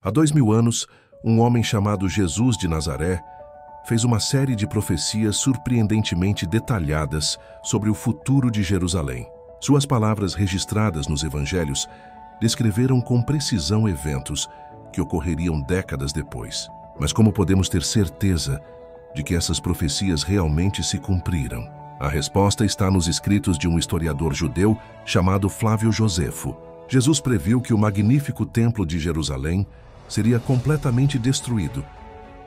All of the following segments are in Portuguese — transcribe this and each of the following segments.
Há 2000 anos, um homem chamado Jesus de Nazaré fez uma série de profecias surpreendentemente detalhadas sobre o futuro de Jerusalém. Suas palavras registradas nos evangelhos descreveram com precisão eventos que ocorreriam décadas depois. Mas como podemos ter certeza de que essas profecias realmente se cumpriram? A resposta está nos escritos de um historiador judeu chamado Flávio Josefo. Jesus previu que o magnífico templo de Jerusalém seria completamente destruído,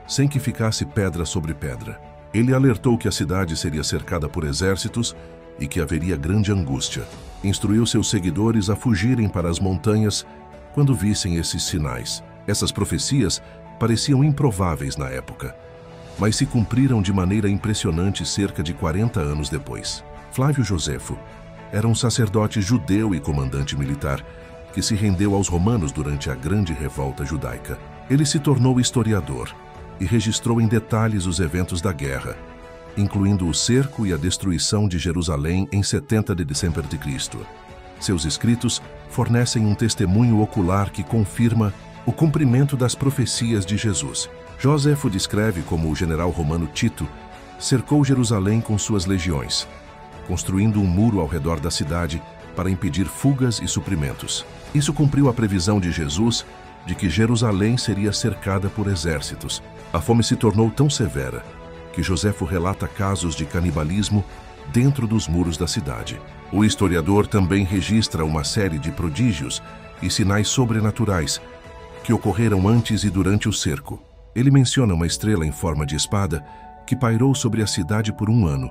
sem que ficasse pedra sobre pedra. Ele alertou que a cidade seria cercada por exércitos e que haveria grande angústia. Instruiu seus seguidores a fugirem para as montanhas quando vissem esses sinais. Essas profecias pareciam improváveis na época, mas se cumpriram de maneira impressionante cerca de 40 anos depois. Flávio Josefo era um sacerdote judeu e comandante militar que se rendeu aos romanos durante a grande revolta judaica. Ele se tornou historiador e registrou em detalhes os eventos da guerra, incluindo o cerco e a destruição de Jerusalém em 70 de dezembro de Cristo. Seus escritos fornecem um testemunho ocular que confirma o cumprimento das profecias de Jesus. Josefo descreve como o general romano Tito cercou Jerusalém com suas legiões, construindo um muro ao redor da cidade para impedir fugas e suprimentos. Isso cumpriu a previsão de Jesus de que Jerusalém seria cercada por exércitos. A fome se tornou tão severa que Josefo relata casos de canibalismo dentro dos muros da cidade. O historiador também registra uma série de prodígios e sinais sobrenaturais que ocorreram antes e durante o cerco. Ele menciona uma estrela em forma de espada que pairou sobre a cidade por um ano,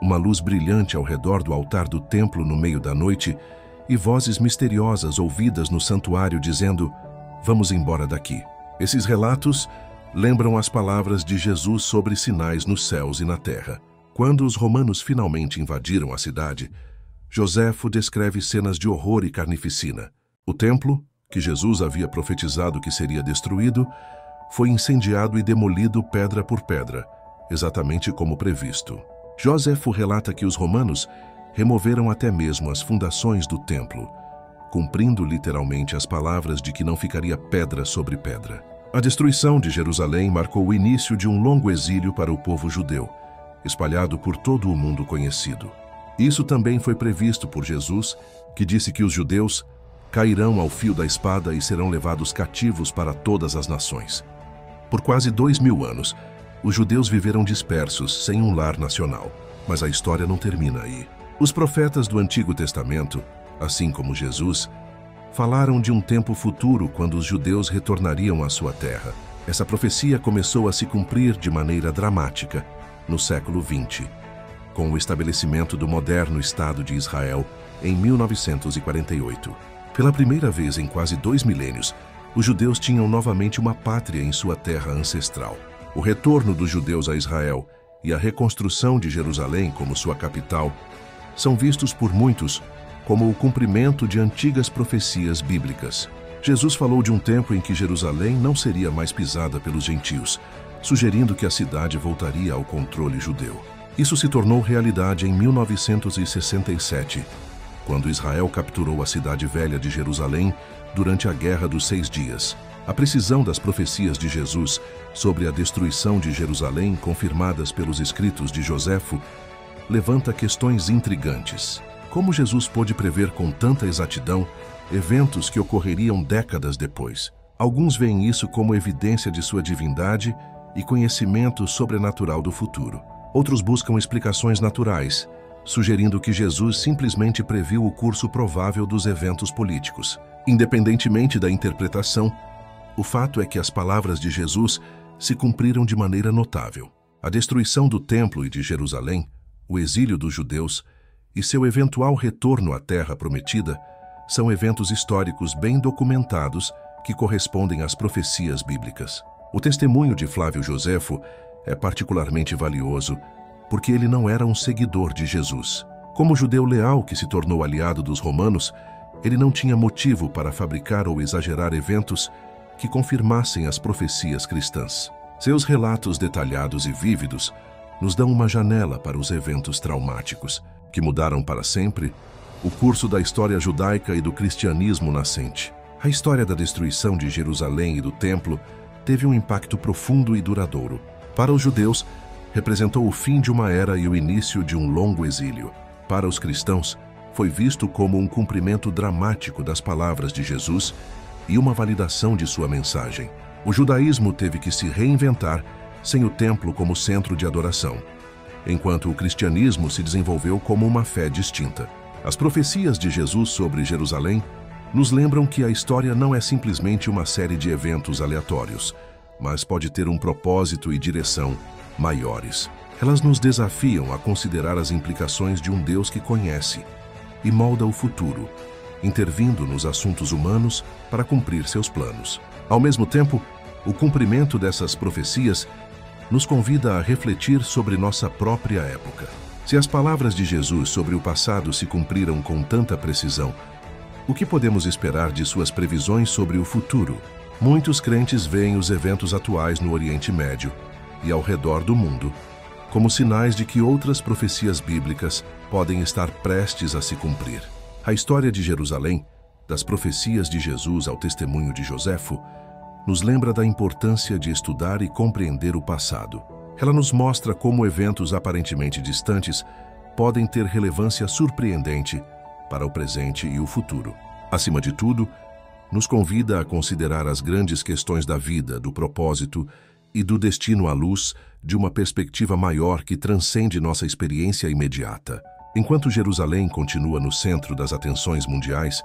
uma luz brilhante ao redor do altar do templo no meio da noite e vozes misteriosas ouvidas no santuário dizendo: "Vamos embora daqui." Esses relatos lembram as palavras de Jesus sobre sinais nos céus e na terra. Quando os romanos finalmente invadiram a cidade, Josefo descreve cenas de horror e carnificina. O templo, que Jesus havia profetizado que seria destruído, foi incendiado e demolido pedra por pedra, exatamente como previsto. Josefo relata que os romanos removeram até mesmo as fundações do templo, cumprindo literalmente as palavras de que não ficaria pedra sobre pedra. A destruição de Jerusalém marcou o início de um longo exílio para o povo judeu, espalhado por todo o mundo conhecido. Isso também foi previsto por Jesus, que disse que os judeus cairão ao fio da espada e serão levados cativos para todas as nações. Por quase 2000 anos, os judeus viveram dispersos, sem um lar nacional. Mas a história não termina aí. Os profetas do Antigo Testamento, assim como Jesus, falaram de um tempo futuro quando os judeus retornariam à sua terra. Essa profecia começou a se cumprir de maneira dramática no século XX, com o estabelecimento do moderno Estado de Israel em 1948. Pela primeira vez em quase 2 milênios, os judeus tinham novamente uma pátria em sua terra ancestral. O retorno dos judeus a Israel e a reconstrução de Jerusalém como sua capital são vistos por muitos como o cumprimento de antigas profecias bíblicas. Jesus falou de um tempo em que Jerusalém não seria mais pisada pelos gentios, sugerindo que a cidade voltaria ao controle judeu. Isso se tornou realidade em 1967, quando Israel capturou a cidade velha de Jerusalém durante a Guerra dos 6 Dias. A precisão das profecias de Jesus sobre a destruição de Jerusalém, confirmadas pelos escritos de Josefo, levanta questões intrigantes. Como Jesus pôde prever com tanta exatidão eventos que ocorreriam décadas depois? Alguns veem isso como evidência de sua divindade e conhecimento sobrenatural do futuro. Outros buscam explicações naturais, sugerindo que Jesus simplesmente previu o curso provável dos eventos políticos. Independentemente da interpretação, o fato é que as palavras de Jesus se cumpriram de maneira notável. A destruição do templo e de Jerusalém, o exílio dos judeus e seu eventual retorno à terra prometida são eventos históricos bem documentados que correspondem às profecias bíblicas. O testemunho de Flávio Josefo é particularmente valioso porque ele não era um seguidor de Jesus. Como judeu leal que se tornou aliado dos romanos, ele não tinha motivo para fabricar ou exagerar eventos que confirmassem as profecias cristãs. Seus relatos detalhados e vívidos nos dão uma janela para os eventos traumáticos que mudaram para sempre o curso da história judaica e do cristianismo nascente. A história da destruição de Jerusalém e do Templo teve um impacto profundo e duradouro. Para os judeus, representou o fim de uma era e o início de um longo exílio. Para os cristãos, foi visto como um cumprimento dramático das palavras de Jesus e uma validação de sua mensagem. O judaísmo teve que se reinventar sem o templo como centro de adoração, enquanto o cristianismo se desenvolveu como uma fé distinta. As profecias de Jesus sobre Jerusalém nos lembram que a história não é simplesmente uma série de eventos aleatórios, mas pode ter um propósito e direção maiores. Elas nos desafiam a considerar as implicações de um Deus que conhece e molda o futuro, intervindo nos assuntos humanos para cumprir seus planos. Ao mesmo tempo, o cumprimento dessas profecias nos convida a refletir sobre nossa própria época. Se as palavras de Jesus sobre o passado se cumpriram com tanta precisão, o que podemos esperar de suas previsões sobre o futuro? Muitos crentes veem os eventos atuais no Oriente Médio e ao redor do mundo como sinais de que outras profecias bíblicas podem estar prestes a se cumprir. A história de Jerusalém, das profecias de Jesus ao testemunho de Joséfo, nos lembra da importância de estudar e compreender o passado. Ela nos mostra como eventos aparentemente distantes podem ter relevância surpreendente para o presente e o futuro. Acima de tudo, nos convida a considerar as grandes questões da vida, do propósito e do destino à luz de uma perspectiva maior que transcende nossa experiência imediata. Enquanto Jerusalém continua no centro das atenções mundiais,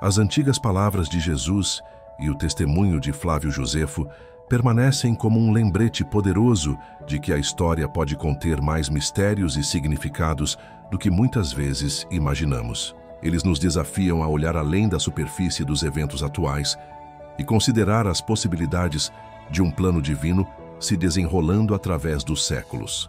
as antigas palavras de Jesus e o testemunho de Flávio Josefo permanecem como um lembrete poderoso de que a história pode conter mais mistérios e significados do que muitas vezes imaginamos. Eles nos desafiam a olhar além da superfície dos eventos atuais e considerar as possibilidades de um plano divino se desenrolando através dos séculos.